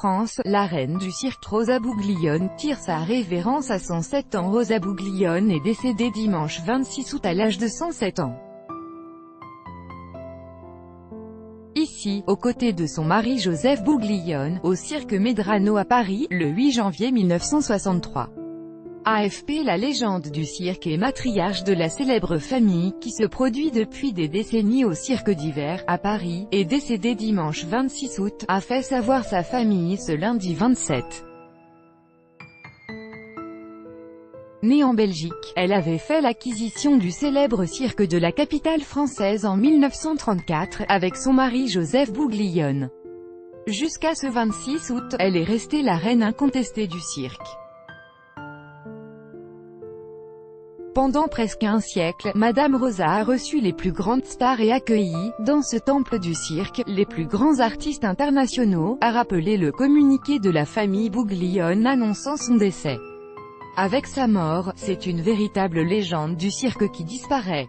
France, la reine du cirque Rosa Bouglione tire sa révérence à 107 ans. Rosa Bouglione est décédée dimanche 26 août à l'âge de 107 ans. Ici, aux côtés de son mari Joseph Bouglione, au cirque Medrano à Paris, le 8 janvier 1963. AFP. La légende du cirque et matriarche de la célèbre famille, qui se produit depuis des décennies au Cirque d'Hiver, à Paris, est décédée dimanche 26 août, a fait savoir sa famille ce lundi 27. Née en Belgique, elle avait fait l'acquisition du célèbre cirque de la capitale française en 1934, avec son mari Joseph Bouglione. Jusqu'à ce 26 août, elle est restée la reine incontestée du cirque. Pendant presque un siècle, Madame Rosa a reçu les plus grandes stars et accueilli, dans ce temple du cirque, les plus grands artistes internationaux, a rappelé le communiqué de la famille Bouglione annonçant son décès. Avec sa mort, c'est une véritable légende du cirque qui disparaît.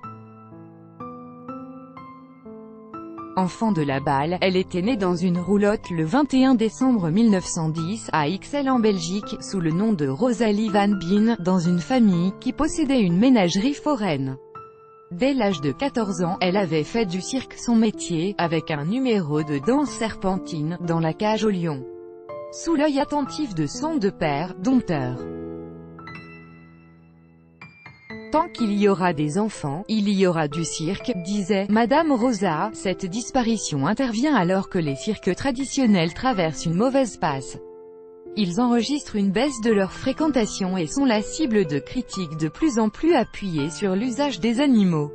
Enfant de la balle, elle était née dans une roulotte le 21 décembre 1910, à Ixelles en Belgique, sous le nom de Rosalie Van Bien, dans une famille qui possédait une ménagerie foraine. Dès l'âge de 14 ans, elle avait fait du cirque son métier, avec un numéro de danse serpentine, dans la cage au lion. Sous l'œil attentif de son père, dompteur. Tant qu'il y aura des enfants, il y aura du cirque, disait Madame Rosa. Cette disparition intervient alors que les cirques traditionnels traversent une mauvaise passe. Ils enregistrent une baisse de leur fréquentation et sont la cible de critiques de plus en plus appuyées sur l'usage des animaux.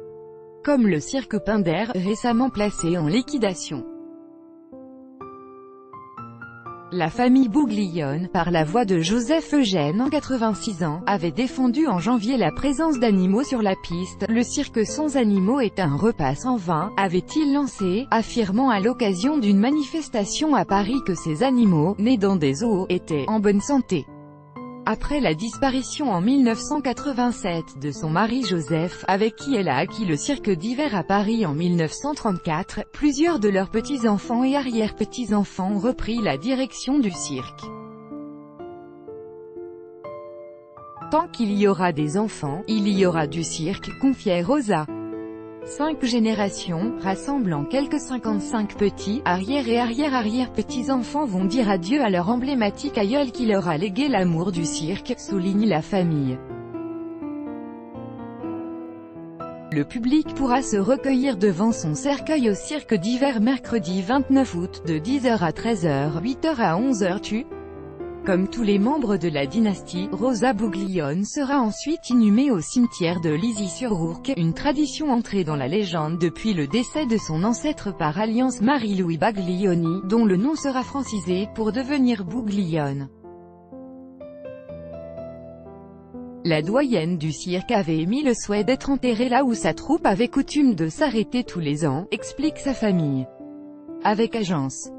Comme le cirque Pinder, récemment placé en liquidation. La famille Bouglione, par la voix de Joseph Eugène, 86 ans, avait défendu en janvier la présence d'animaux sur la piste. Le cirque sans animaux est un repas sans vin, avait-il lancé, affirmant à l'occasion d'une manifestation à Paris que ces animaux, nés dans des zoos, étaient en bonne santé. Après la disparition en 1987 de son mari Joseph, avec qui elle a acquis le cirque d'hiver à Paris en 1934, plusieurs de leurs petits-enfants et arrière-petits-enfants ont repris la direction du cirque. Tant qu'il y aura des enfants, il y aura du cirque, confiait Rosa. 5 générations, rassemblant quelques 55 petits, arrière et arrière-arrière-petits-enfants vont dire adieu à leur emblématique aïeul qui leur a légué l'amour du cirque, souligne la famille. Le public pourra se recueillir devant son cercueil au cirque d'hiver mercredi 29 août, de 10h à 13h, 8h à 11h. Comme tous les membres de la dynastie, Rosa Bouglione sera ensuite inhumée au cimetière de Lizy-sur-Ourcq, une tradition entrée dans la légende depuis le décès de son ancêtre par alliance Marie-Louis Baglioni, dont le nom sera francisé pour devenir Bouglione. La doyenne du cirque avait émis le souhait d'être enterrée là où sa troupe avait coutume de s'arrêter tous les ans, explique sa famille. Avec agence.